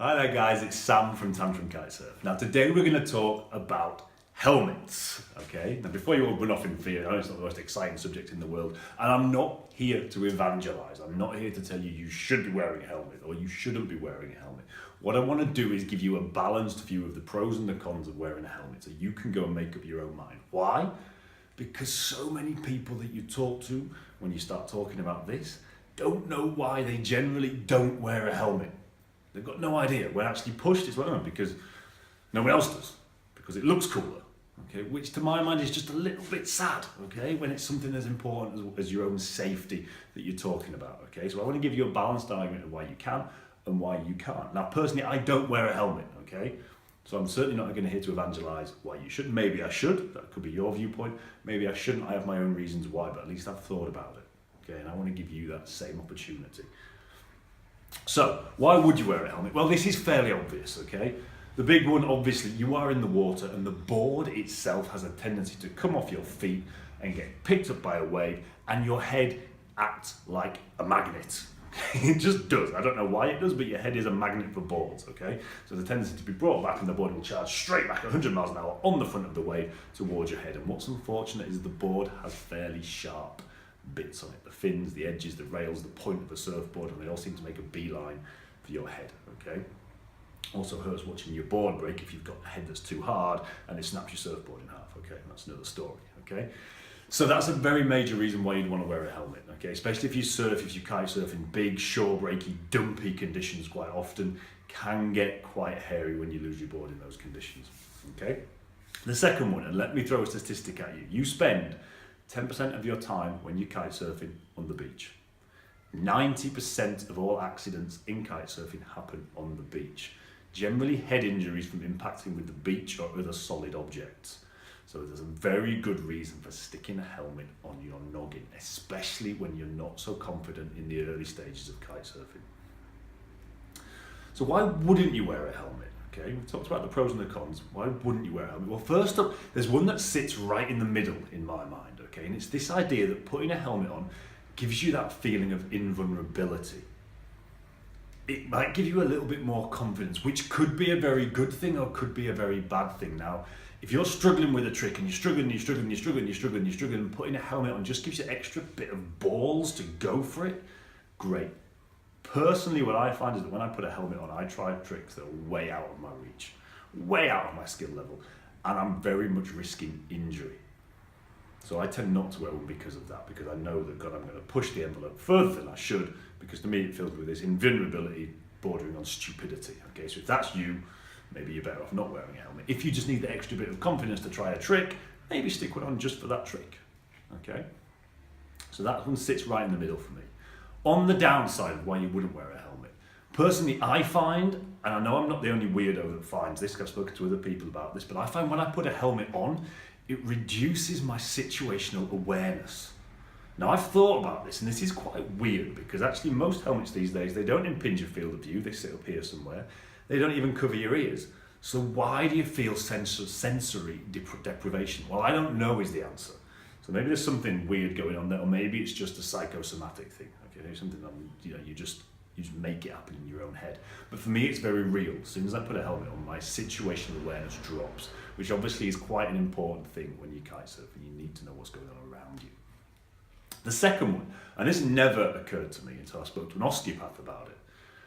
Hi there guys, it's Sam from Kitesurf. Now today we're going to talk about helmets, okay? Now before you all run off in fear, I know it's not the most exciting subject in the world, and I'm not here to evangelize. I'm not here to tell you you should be wearing a helmet or you shouldn't be wearing a helmet. What I want to do is give you a balanced view of the pros and the cons of wearing a helmet so you can go and make up your own mind. Why? Because so many people that you talk to when you start talking about this don't know why they generally don't wear a helmet. They've got no idea. When actually pushed, it's well, because no one else does, because it looks cooler, okay? Which to my mind is just a little bit sad, okay? When it's something as important as your own safety that you're talking about, okay? So I want to give you a balanced argument of why you can and why you can't. Now, personally, I don't wear a helmet, okay? So I'm certainly not going to here to evangelize why you should. Maybe I should. That could be your viewpoint. Maybe I shouldn't. I have my own reasons why, but at least I've thought about it, okay? And I want to give you that same opportunity. So, why would you wear a helmet? Well, this is fairly obvious, okay? The big one, obviously, you are in the water and the board itself has a tendency to come off your feet and get picked up by a wave, and your head acts like a magnet. It just does. I don't know why it does, but your head is a magnet for boards, okay? So the tendency to be brought back and the board will charge straight back 100 miles an hour on the front of the wave towards your head. And what's unfortunate is the board has fairly sharp bits on it, the fins, the edges, the rails, the point of the surfboard, and they all seem to make a beeline for your head, okay? Also hurts watching your board break if you've got a head that's too hard and it snaps your surfboard in half, okay? That's another story, okay? So that's a very major reason why you'd want to wear a helmet, okay? Especially if you surf, if you kite surf in big, shore breaky, dumpy conditions quite often, can get quite hairy when you lose your board in those conditions, okay? The second one, and let me throw a statistic at you, you spend 10% of your time when you're kite surfing on the beach. 90% of all accidents in kite surfing happen on the beach. Generally head injuries from impacting with the beach or other solid objects. So there's a very good reason for sticking a helmet on your noggin, especially when you're not so confident in the early stages of kite surfing. So why wouldn't you wear a helmet? Okay, we've talked about the pros and the cons. Why wouldn't you wear a helmet? Well, first up, there's one that sits right in the middle in my mind, okay? And it's this idea that putting a helmet on gives you that feeling of invulnerability. It might give you a little bit more confidence, which could be a very good thing or could be a very bad thing. Now, if you're struggling with a trick and you're struggling, and putting a helmet on just gives you an extra bit of balls to go for it, great. Personally, what I find is that when I put a helmet on, I try tricks that are way out of my reach, way out of my skill level, and I'm very much risking injury. So I tend not to wear one because of that, because I know that God, I'm going to push the envelope further than I should, because to me it fills me with this invulnerability bordering on stupidity. Okay, so if that's you, maybe you're better off not wearing a helmet. If you just need the extra bit of confidence to try a trick, maybe stick one on just for that trick. Okay, so that one sits right in the middle for me. On the downside of why you wouldn't wear a helmet, personally I find, and I know I'm not the only weirdo that finds this, I've spoken to other people about this, but I find when I put a helmet on, it reduces my situational awareness. Now I've thought about this, and this is quite weird, because actually most helmets these days, they don't impinge your field of view, they sit up here somewhere, they don't even cover your ears. So why do you feel sensory deprivation? Well, I don't know is the answer. So maybe there's something weird going on there, or maybe it's just a psychosomatic thing. Okay, maybe something that you just make it happen in your own head. But for me, it's very real. As soon as I put a helmet on, my situational awareness drops, which obviously is quite an important thing when you kite surf and you need to know what's going on around you. The second one, and this never occurred to me until I spoke to an osteopath about it.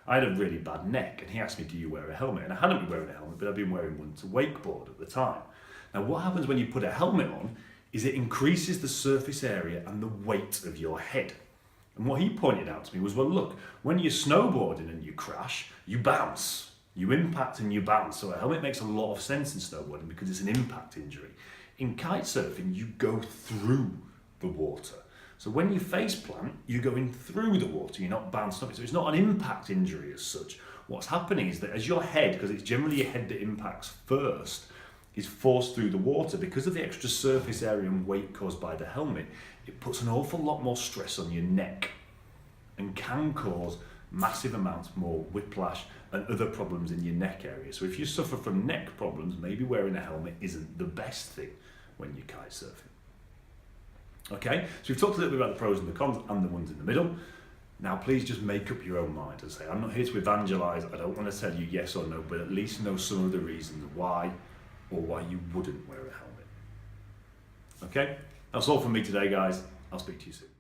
I had a really bad neck, and he asked me, do you wear a helmet? And I hadn't been wearing a helmet, but I'd been wearing one to wakeboard at the time. Now, what happens when you put a helmet on is it increases the surface area and the weight of your head. And what he pointed out to me was, well, look, when you're snowboarding and you crash, you bounce. You impact and you bounce. So a helmet makes a lot of sense in snowboarding because it's an impact injury. In kite surfing, you go through the water. So when you face plant, you're going through the water, you're not bouncing off it. So it's not an impact injury as such. What's happening is that as your head, because it's generally your head that impacts first, is forced through the water, because of the extra surface area and weight caused by the helmet, it puts an awful lot more stress on your neck and can cause massive amounts more whiplash and other problems in your neck area. So if you suffer from neck problems, maybe wearing a helmet isn't the best thing when you're kite surfing. Okay, so we've talked a little bit about the pros and the cons and the ones in the middle. Now, please just make up your own mind and say, I'm not here to evangelise, I don't want to tell you yes or no, but at least know some of the reasons why or why you wouldn't wear a helmet. Okay? That's all from me today, guys. I'll speak to you soon.